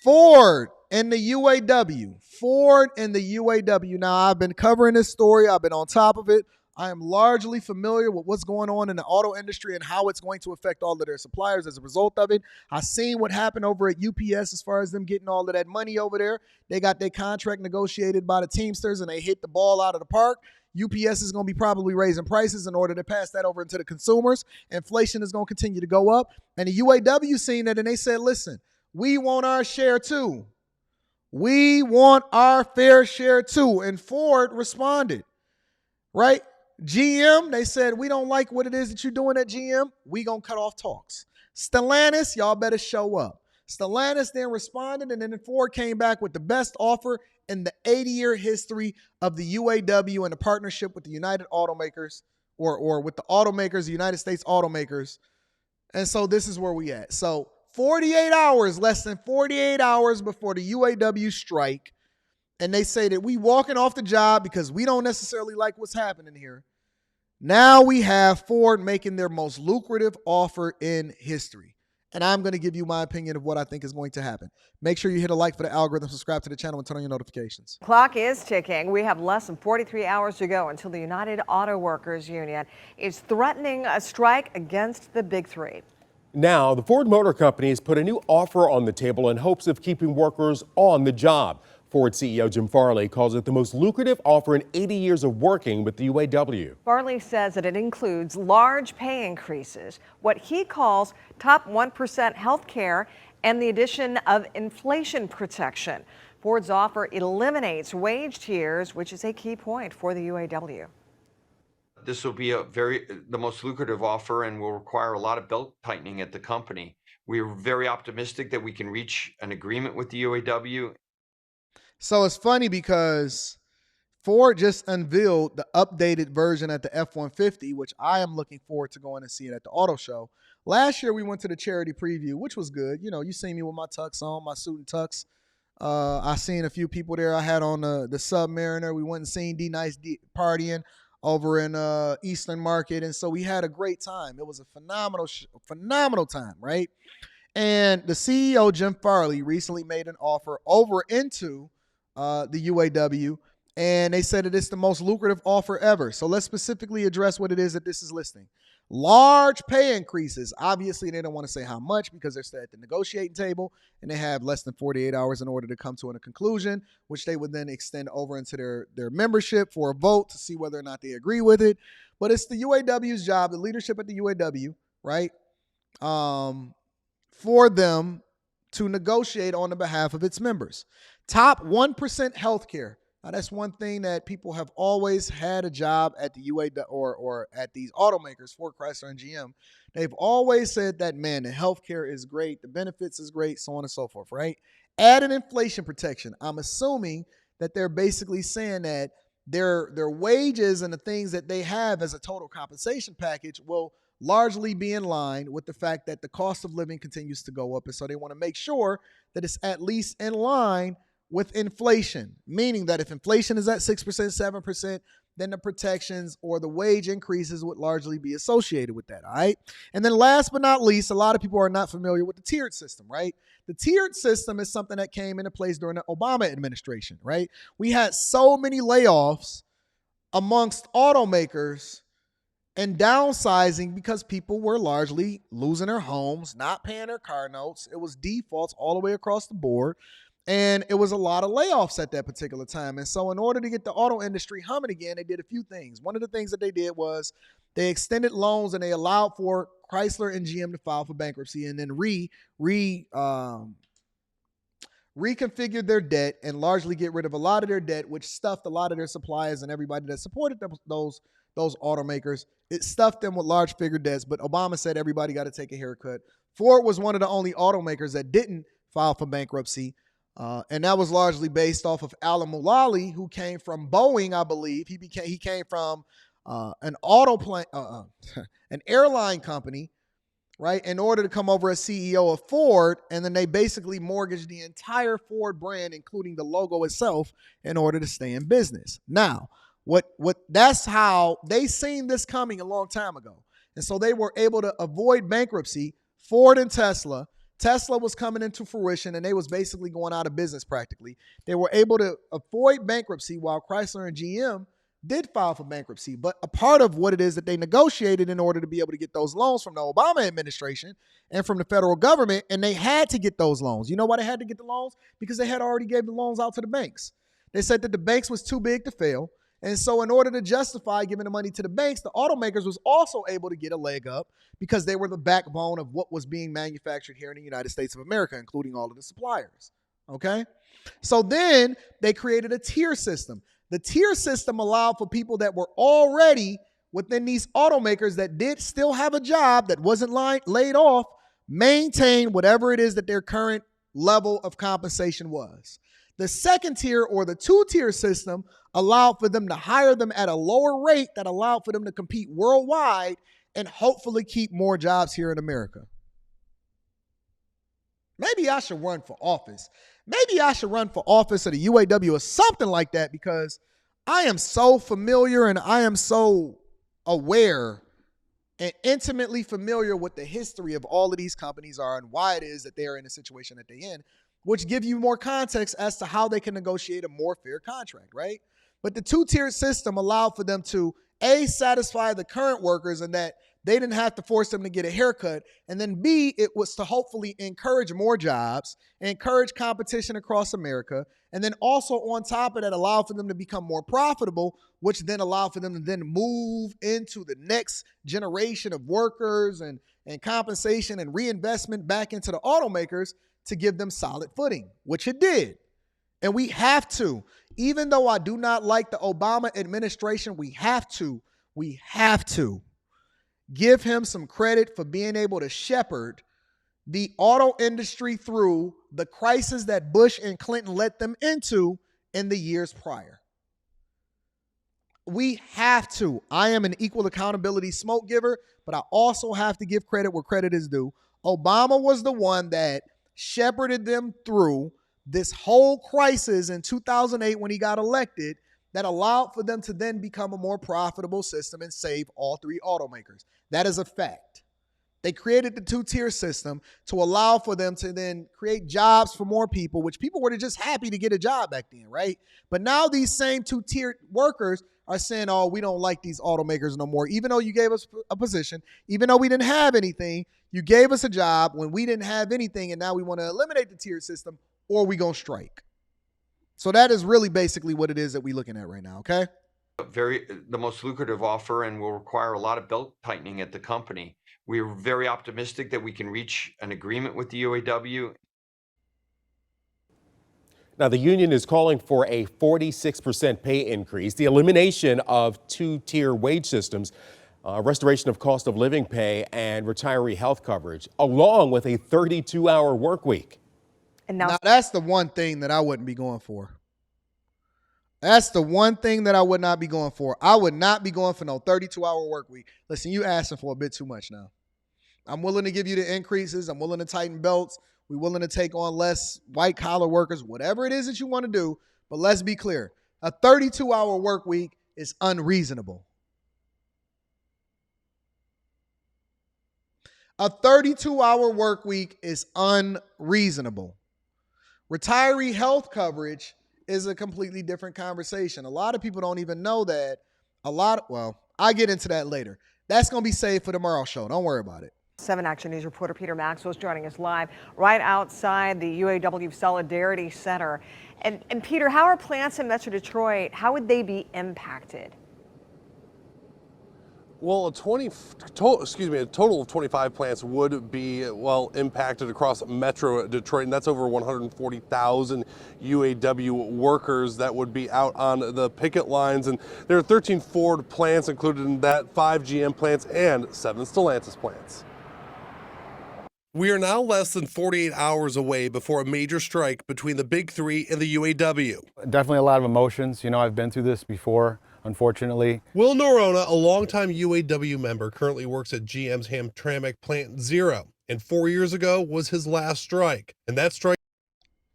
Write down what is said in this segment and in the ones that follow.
Ford and the UAW. Ford and the UAW. Now, I've been covering this story. I've been on top of it. I am largely familiar with what's going on in the auto industry and how it's going to affect all of their suppliers as a result of it. I've seen what happened over at UPS as far as them getting all of that money over there. They got their contract negotiated by the Teamsters and they hit the ball out of the park. UPS is going to be probably raising prices in order to pass that over into the consumers. Inflation is going to continue to go up. And the UAW seen that and they said, listen, we want our share too. We want our fair share too. And Ford responded, right? GM, they said, we don't like what it is that you're doing at GM. We going to cut off talks. Stellantis, y'all better show up. Stellantis then responded, and then Ford came back with the best offer in the 80-year history of the UAW and the partnership with the United Automakers, or with the automakers, the United States automakers. And so this is where we at. So 48 hours, less than 48 hours before the UAW strike, and they say that we walking off the job because we don't necessarily like what's happening here. Now we have Ford making their most lucrative offer in history. And I'm going to give you my opinion of what I think is going to happen. Make sure you hit a like for the algorithm, subscribe to the channel, and turn on your notifications. Clock is ticking. We have less than 43 hours to go until the United Auto Workers Union is threatening a strike against the Big Three. Now, the Ford Motor Company has put a new offer on the table in hopes of keeping workers on the job. Ford CEO Jim Farley calls it the most lucrative offer in 80 years of working with the UAW. Farley says that it includes large pay increases, what he calls top 1% health care, and the addition of inflation protection. Ford's offer eliminates wage tiers, which is a key point for the UAW. This will be the most lucrative offer and will require a lot of belt tightening at the company. We're very optimistic that we can reach an agreement with the UAW. So it's funny because Ford just unveiled the updated version at the F-150, which I am looking forward to going and seeing at the auto show. Last year, we went to the charity preview, which was good. You know, you see me with my tux on, my suit and tux. I seen a few people there. I had on the Submariner. We went and seen D-Nice partying over in Eastern Market. And so we had a great time. It was a phenomenal time, right? And the CEO, Jim Farley, recently made an offer over into the UAW, and they said that it's the most lucrative offer ever. So let's specifically address what it is that this is listing. Large pay increases. Obviously, they don't want to say how much because they're still at the negotiating table, and they have less than 48 hours in order to come to a conclusion, which they would then extend over into their membership for a vote to see whether or not they agree with it. But it's the UAW's job, the leadership at the UAW, right, for them to negotiate on the behalf of its members. Top 1% health care. Now, that's one thing that people have always had a job at the UAW or at these automakers, Ford, Chrysler, and GM. They've always said that, man, the health care is great, the benefits is great, so on and so forth, right? Added inflation protection. I'm assuming that they're basically saying that their wages and the things that they have as a total compensation package will largely be in line with the fact that the cost of living continues to go up. And so they want to make sure that it's at least in line with inflation, meaning that if inflation is at 6%, 7%, then the protections or the wage increases would largely be associated with that, all right? And then last but not least, a lot of people are not familiar with the tiered system, right? The tiered system is something that came into place during the Obama administration, right? We had so many layoffs amongst automakers and downsizing because people were largely losing their homes, not paying their car notes. It was defaults all the way across the board. And it was a lot of layoffs at that particular time. And so in order to get the auto industry humming again, they did a few things. One of the things that they did was they extended loans and they allowed for Chrysler and GM to file for bankruptcy and then reconfigured their debt and largely get rid of a lot of their debt, which stuffed a lot of their suppliers and everybody that supported those automakers. It stuffed them with large figure debts, but Obama said everybody got to take a haircut. Ford was one of the only automakers that didn't file for bankruptcy. And that was largely based off of Alan Mulally, who came from Boeing, I believe. He came from an airline company, right, in order to come over as CEO of Ford. And then they basically mortgaged the entire Ford brand, including the logo itself, in order to stay in business. Now, that's how they seen this coming a long time ago. And so they were able to avoid bankruptcy, Ford and Tesla, Tesla was coming into fruition and they was basically going out of business practically. They were able to avoid bankruptcy while Chrysler and GM did file for bankruptcy. But a part of what it is that they negotiated in order to be able to get those loans from the Obama administration and from the federal government, and they had to get those loans. You know why they had to get the loans? Because they had already gave the loans out to the banks. They said that the banks was too big to fail. And so in order to justify giving the money to the banks, the automakers was also able to get a leg up because they were the backbone of what was being manufactured here in the United States of America, including all of the suppliers. Okay? So then they created a tier system. The tier system allowed for people that were already within these automakers that did still have a job, that wasn't laid off, maintain whatever it is that their current level of compensation was. The second tier, or the two-tier system, allowed for them to hire them at a lower rate that allowed for them to compete worldwide and hopefully keep more jobs here in America. Maybe I should run for office. Maybe I should run for office at a UAW or something like that, because I am so familiar and I am so aware and intimately familiar with the history of all of these companies are and why it is that they are in the situation that they're in, which give you more context as to how they can negotiate a more fair contract, right? But the two-tier system allowed for them to, A, satisfy the current workers and that they didn't have to force them to get a haircut, and then B, it was to hopefully encourage more jobs, encourage competition across America, and then also on top of that, allow for them to become more profitable, which then allow for them to then move into the next generation of workers and compensation and reinvestment back into the automakers to give them solid footing, which it did. And we have to, even though I do not like the Obama administration, we have to give him some credit for being able to shepherd the auto industry through the crisis that Bush and Clinton let them into in the years prior. We have to. I am an equal accountability smoke giver, but I also have to give credit where credit is due. Obama was the one that shepherded them through this whole crisis in 2008 when he got elected, that allowed for them to then become a more profitable system and save all three automakers. That is a fact. They created the two-tier system to allow for them to then create jobs for more people, which people were just happy to get a job back then, right? But now these same two-tier workers are saying, oh, we don't like these automakers no more. Even though you gave us a position, even though we didn't have anything, you gave us a job when we didn't have anything, and now we want to eliminate the tier system, or we gonna strike. So that is really basically what it is that we're looking at right now, okay? The most lucrative offer, and will require a lot of belt tightening at the company. We're very optimistic that we can reach an agreement with the UAW. Now, the union is calling for a 46% pay increase, the elimination of two-tier wage systems, restoration of cost of living pay, and retiree health coverage, along with a 32-hour work week. And now that's the one thing that I wouldn't be going for. That's the one thing that I would not be going for. I would not be going for no 32-hour work week. Listen, you asking for a bit too much now. I'm willing to give you the increases. I'm willing to tighten belts. We're willing to take on less white-collar workers, whatever it is that you want to do. But let's be clear. A 32-hour work week is unreasonable. A 32-hour work week is unreasonable. Retiree health coverage is a completely different conversation. A lot of people don't even know that. Well, I get into that later. That's going to be saved for tomorrow's show. Don't worry about it. 7 Action News reporter Peter Maxwell is joining us live right outside the UAW Solidarity Center. And Peter, how are plants in Metro Detroit, how would they be impacted? Well, a total of 25 plants would be, impacted across Metro Detroit, and that's over 140,000 UAW workers that would be out on the picket lines. And there are 13 Ford plants included in that, 5 GM plants, and 7 Stellantis plants. We are now less than 48 hours away before a major strike between the Big Three and the UAW. Definitely a lot of emotions. You know, I've been through this before, unfortunately. Will Norona, a longtime UAW member, currently works at GM's Hamtramck Plant Zero, and 4 years ago was his last strike. And that strike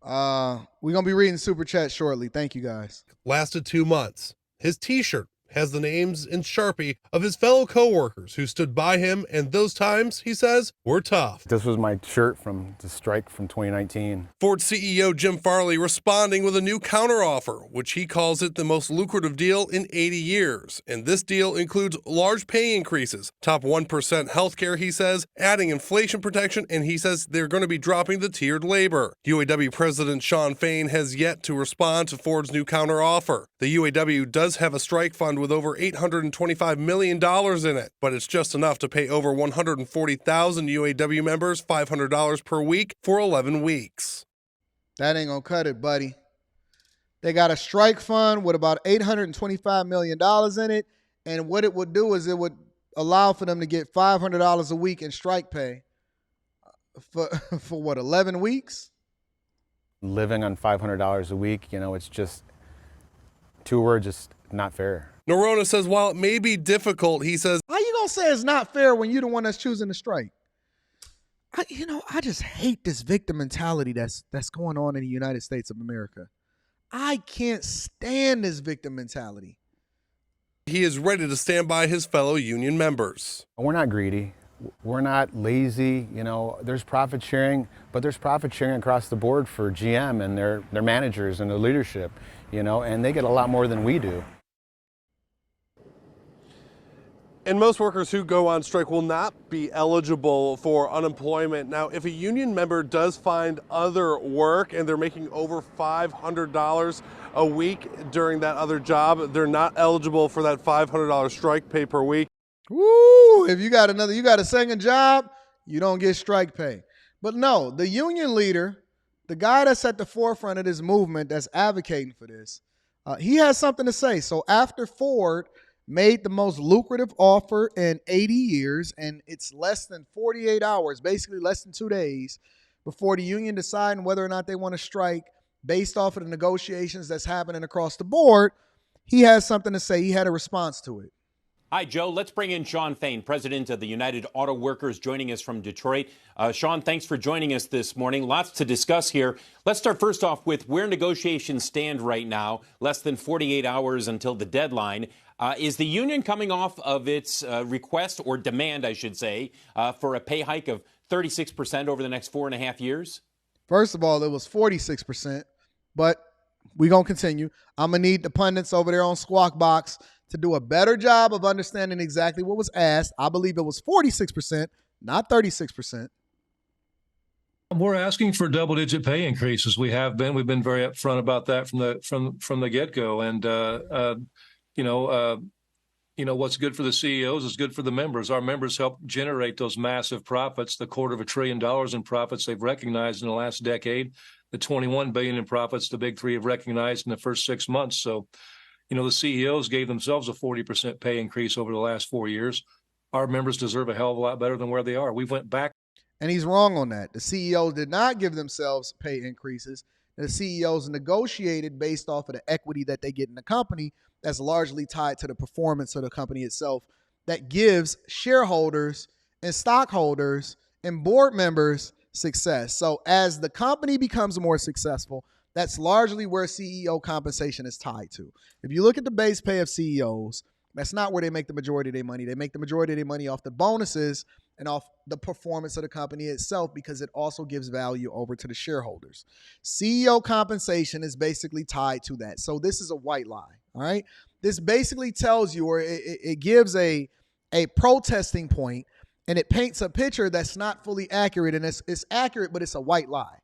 we're going to be reading Super Chat shortly. Thank you, guys. Lasted 2 months. His t-shirt has the names in Sharpie of his fellow coworkers who stood by him, and those times, he says, were tough. This was my shirt from the strike from 2019. Ford CEO Jim Farley responding with a new counteroffer, which he calls it the most lucrative deal in 80 years. And this deal includes large pay increases, top 1% healthcare, he says, adding inflation protection, and he says they're going to be dropping the tiered labor. UAW President Shawn Fain has yet to respond to Ford's new counteroffer. The UAW does have a strike fund with over $825 million in it, but it's just enough to pay over 140,000 UAW members $500 per week for 11 weeks. That ain't gonna cut it, buddy. They got a strike fund with about $825 million in it, and what it would do is it would allow for them to get $500 a week in strike pay for what, 11 weeks? Living on $500 a week, it's just two words, just not fair. Norona says while it may be difficult, he says, How you gonna say it's not fair when you're the one that's choosing to strike? I just hate this victim mentality that's going on in the United States of America. I can't stand this victim mentality. He is ready to stand by his fellow union members. We're not greedy. We're not lazy. There's profit sharing, but there's profit sharing across the board for GM and their managers and their leadership, and they get a lot more than we do. And most workers who go on strike will not be eligible for unemployment. Now, if a union member does find other work and they're making over $500 a week during that other job, they're not eligible for that $500 strike pay per week. Woo! If you got a second job, you don't get strike pay. But no, the union leader, the guy that's at the forefront of this movement that's advocating for this, he has something to say. So after Ford made the most lucrative offer in 80 years, and it's less than 48 hours, basically less than 2 days, before the union deciding whether or not they want to strike based off of the negotiations that's happening across the board, he has something to say. He had a response to it. Hi, Joe. Let's bring in Shawn Fain, president of the United Auto Workers, joining us from Detroit. Shawn, thanks for joining us this morning. Lots to discuss here. Let's start first off with where negotiations stand right now, less than 48 hours until the deadline. Is the union coming off of its request or demand, I should say, for a pay hike of 36% over the next 4.5 years? First of all, it was 46%, but we're going to continue. I'm going to need the pundits over there on Squawk Box to do a better job of understanding exactly what was asked. I believe it was 46%, not 36%. We're asking for double-digit pay increases. We've been very upfront about that from the get-go. And what's good for the CEOs is good for the members. Our members help generate those massive profits, the $250 billion in profits they've recognized in the last decade, the $21 billion in profits the big three have recognized in the first 6 months. So, the CEOs gave themselves a 40% pay increase over the last 4 years. Our members deserve a hell of a lot better than where they are. We went back. And he's wrong on that. The CEOs did not give themselves pay increases. The CEOs negotiated based off of the equity that they get in the company that's largely tied to the performance of the company itself, that gives shareholders and stockholders and board members success. So as the company becomes more successful, that's largely where CEO compensation is tied to. If you look at the base pay of CEOs, that's not where they make the majority of their money. They make the majority of their money off the bonuses and off the performance of the company itself, because it also gives value over to the shareholders. CEO compensation is basically tied to that. So this is a white lie, all right? This basically tells you, or it gives a protesting point, and it paints a picture that's not fully accurate, and it's accurate, but it's a white lie.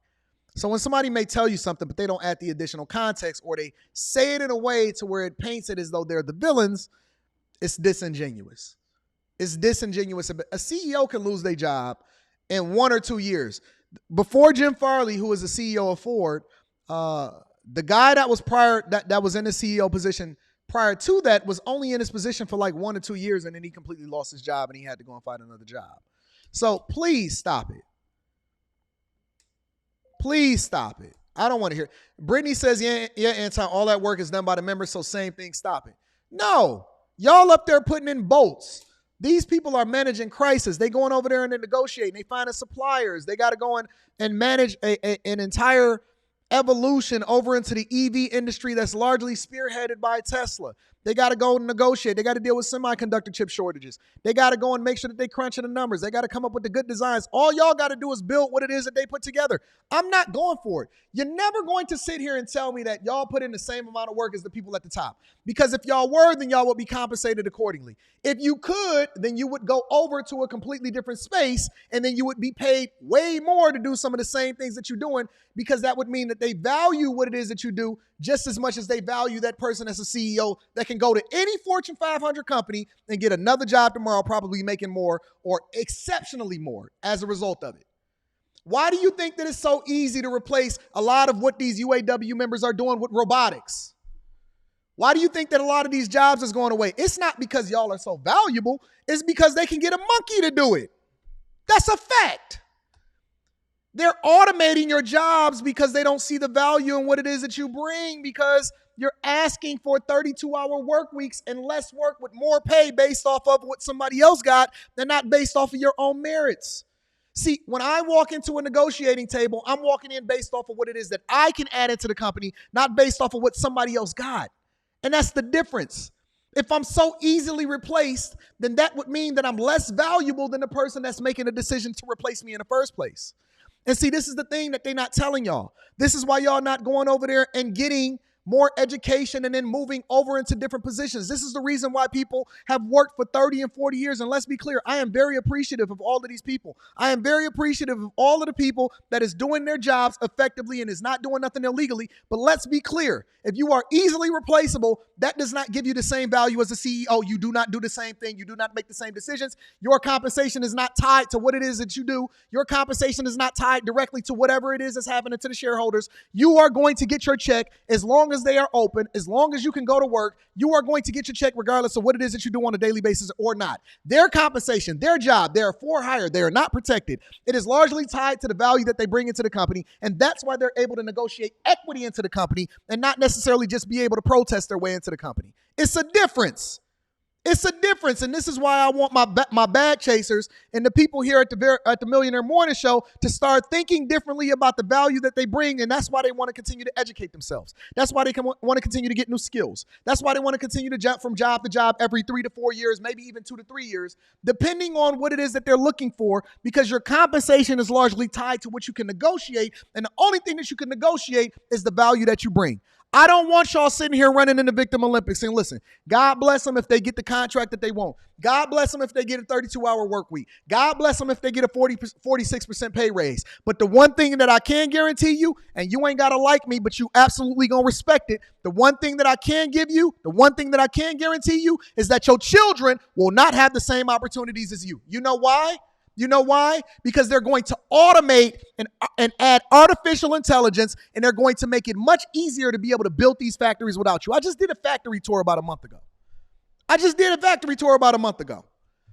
So when somebody may tell you something, but they don't add the additional context, or they say it in a way to where it paints it as though they're the villains, it's disingenuous. It's disingenuous. A CEO can lose their job in 1 or 2 years. Before Jim Farley, who was the CEO of Ford, the guy that was that was in the CEO position prior to that was only in his position for like 1 or 2 years, and then he completely lost his job and he had to go and find another job. So please stop it. Please stop it. I don't want to hear it. Brittany says, yeah, Anton, all that work is done by the members, so same thing, stop it. No, y'all up there putting in bolts. These people are managing crisis. They going over there and they're negotiating. They finding suppliers. They got to go in and manage an entire evolution over into the EV industry that's largely spearheaded by Tesla. They got to go negotiate. They got to deal with semiconductor chip shortages. They got to go and make sure that they crunching the numbers. They got to come up with the good designs. All y'all got to do is build what it is that they put together. I'm not going for it. You're never going to sit here and tell me that y'all put in the same amount of work as the people at the top. Because if y'all were, then y'all would be compensated accordingly. If you could, then you would go over to a completely different space, and then you would be paid way more to do some of the same things that you're doing, because that would mean that they value what it is that you do just as much as they value that person as a CEO that can go to any Fortune 500 company and get another job tomorrow, probably making more or exceptionally more as a result of it. Why do you think that it's so easy to replace a lot of what these UAW members are doing with robotics? Why do you think that a lot of these jobs is going away? It's not because y'all are so valuable. It's because they can get a monkey to do it. That's a fact. They're automating your jobs because they don't see the value in what it is that you bring, because you're asking for 32-hour work weeks and less work with more pay based off of what somebody else got and not based off of your own merits. See, when I walk into a negotiating table, I'm walking in based off of what it is that I can add into the company, not based off of what somebody else got. And that's the difference. If I'm so easily replaced, then that would mean that I'm less valuable than the person that's making a decision to replace me in the first place. And see, this is the thing that they're not telling y'all. This is why y'all not going over there and getting more education and then moving over into different positions. This is the reason why people have worked for 30 and 40 years. And let's be clear, I am very appreciative of all of these people. I am very appreciative of all of the people that is doing their jobs effectively and is not doing nothing illegally. But let's be clear, if you are easily replaceable, that does not give you the same value as a CEO. You do not do the same thing. You do not make the same decisions. Your compensation is not tied to what it is that you do. Your compensation is not tied directly to whatever it is that's happening to the shareholders. You are going to get your check as long as they are open, as long as you can go to work. You are going to get your check regardless of what it is that you do on a daily basis or not. Their compensation, their job, they are for hire. They are not protected. It is largely tied to the value that they bring into the company, and that's why they're able to negotiate equity into the company and not necessarily just be able to protest their way into the company. It's a difference. It's a difference, and this is why I want my bag chasers and the people here at the Millionaire Morning Show to start thinking differently about the value that they bring, and that's why they want to continue to educate themselves. That's why they want to continue to get new skills. That's why they want to continue to jump from job to job every 3 to 4 years, maybe even 2 to 3 years, depending on what it is that they're looking for, because your compensation is largely tied to what you can negotiate, and the only thing that you can negotiate is the value that you bring. I don't want y'all sitting here running in the Victim Olympics and listen, God bless them if they get the contract that they want. God bless them if they get a 32-hour work week. God bless them if they get a 46% pay raise. But the one thing that I can guarantee you, and you ain't got to like me, but you absolutely going to respect it. The one thing that I can give you, the one thing that I can guarantee you is that your children will not have the same opportunities as you. You know why? You know why? Because they're going to automate and add artificial intelligence, and they're going to make it much easier to be able to build these factories without you. I just did a factory tour about a month ago.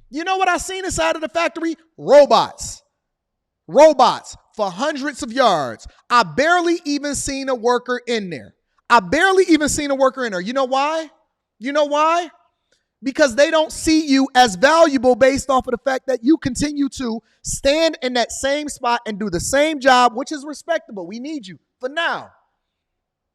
You know what I seen inside of the factory? Robots for hundreds of yards. I barely even seen a worker in there. You know why? Because they don't see you as valuable based off of the fact that you continue to stand in that same spot and do the same job, which is respectable. We need you for now.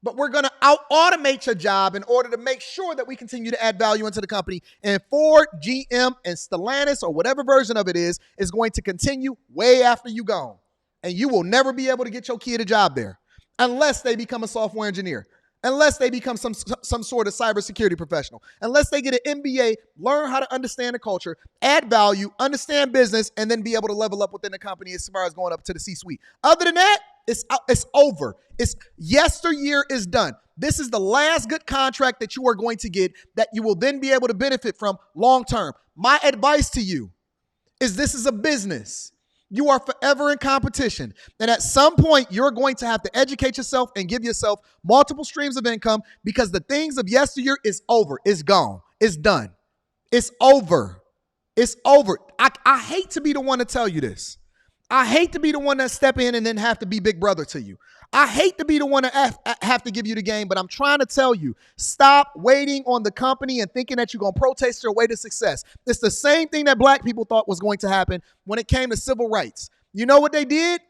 But we're going to out-automate your job in order to make sure that we continue to add value into the company. And Ford, GM, and Stellantis, or whatever version of it is going to continue way after you gone. And you will never be able to get your kid a job there unless they become a software engineer. Unless they become some sort of cybersecurity professional, unless they get an MBA, learn how to understand the culture, add value, understand business, and then be able to level up within the company as far as going up to the C-suite. Other than that, it's over. Yesteryear is done. This is the last good contract that you are going to get that you will then be able to benefit from long term. My advice to you is this is a business. You are forever in competition. And at some point, you're going to have to educate yourself and give yourself multiple streams of income, because the things of yesteryear is over. It's gone. It's done. It's over. I hate to be the one to tell you this. I hate to be the one that step in and then have to be big brother to you. I hate to be the one to have to give you the game, but I'm trying to tell you, stop waiting on the company and thinking that you're going to protest your way to success. It's the same thing that black people thought was going to happen when it came to civil rights. You know what they did?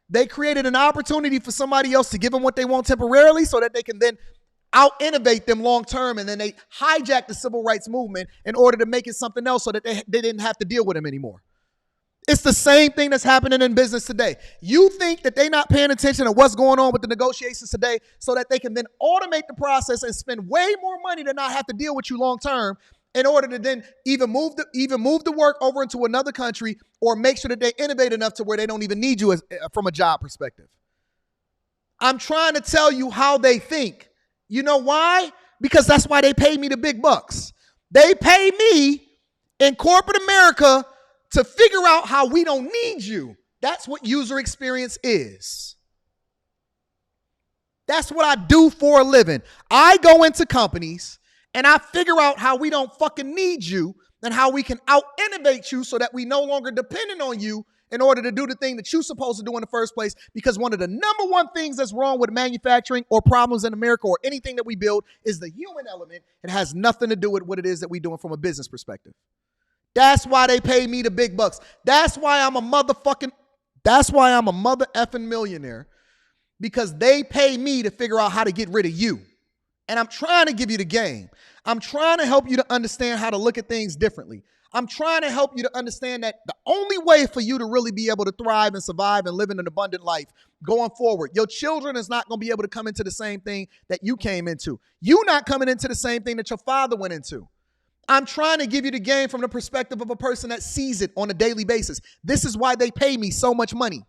They created an opportunity for somebody else to give them what they want temporarily so that they can then out-innovate them long-term, and then they hijack the civil rights movement in order to make it something else so that they didn't have to deal with them anymore. It's the same thing that's happening in business today. You think that they're not paying attention to what's going on with the negotiations today so that they can then automate the process and spend way more money to not have to deal with you long-term in order to then either move the work over into another country or make sure that they innovate enough to where they don't even need you from a job perspective. I'm trying to tell you how they think. You know why? Because that's why they pay me the big bucks. They pay me in corporate America to figure out how we don't need you. That's what user experience is. That's what I do for a living. I go into companies and I figure out how we don't fucking need you and how we can out-innovate you so that we no longer dependent on you in order to do the thing that you're supposed to do in the first place. Because one of the number one things that's wrong with manufacturing or problems in America or anything that we build is the human element. It has nothing to do with what it is that we're doing from a business perspective. That's why they pay me the big bucks. That's why I'm a mother effing millionaire, because they pay me to figure out how to get rid of you. And I'm trying to give you the game. I'm trying to help you to understand how to look at things differently. I'm trying to help you to understand that the only way for you to really be able to thrive and survive and live in an abundant life going forward, your children is not going to be able to come into the same thing that you came into. You're not coming into the same thing that your father went into. I'm trying to give you the game from the perspective of a person that sees it on a daily basis. This is why they pay me so much money.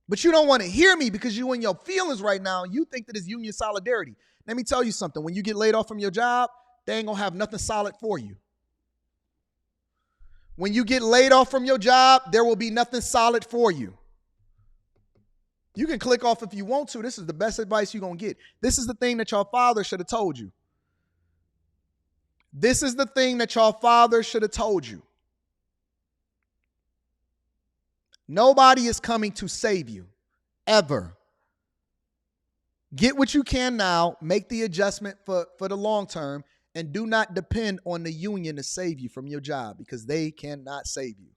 But you don't want to hear me because you in your feelings right now. You think that it's union solidarity. Let me tell you something. When you get laid off from your job, they ain't going to have nothing solid for you. When you get laid off from your job, there will be nothing solid for you. You can click off if you want to. This is the best advice you're going to get. This is the thing that your father should have told you. This is the thing that your father should have told you. Nobody is coming to save you, ever. Get what you can now, make the adjustment for the long term, and do not depend on the union to save you from your job, because they cannot save you.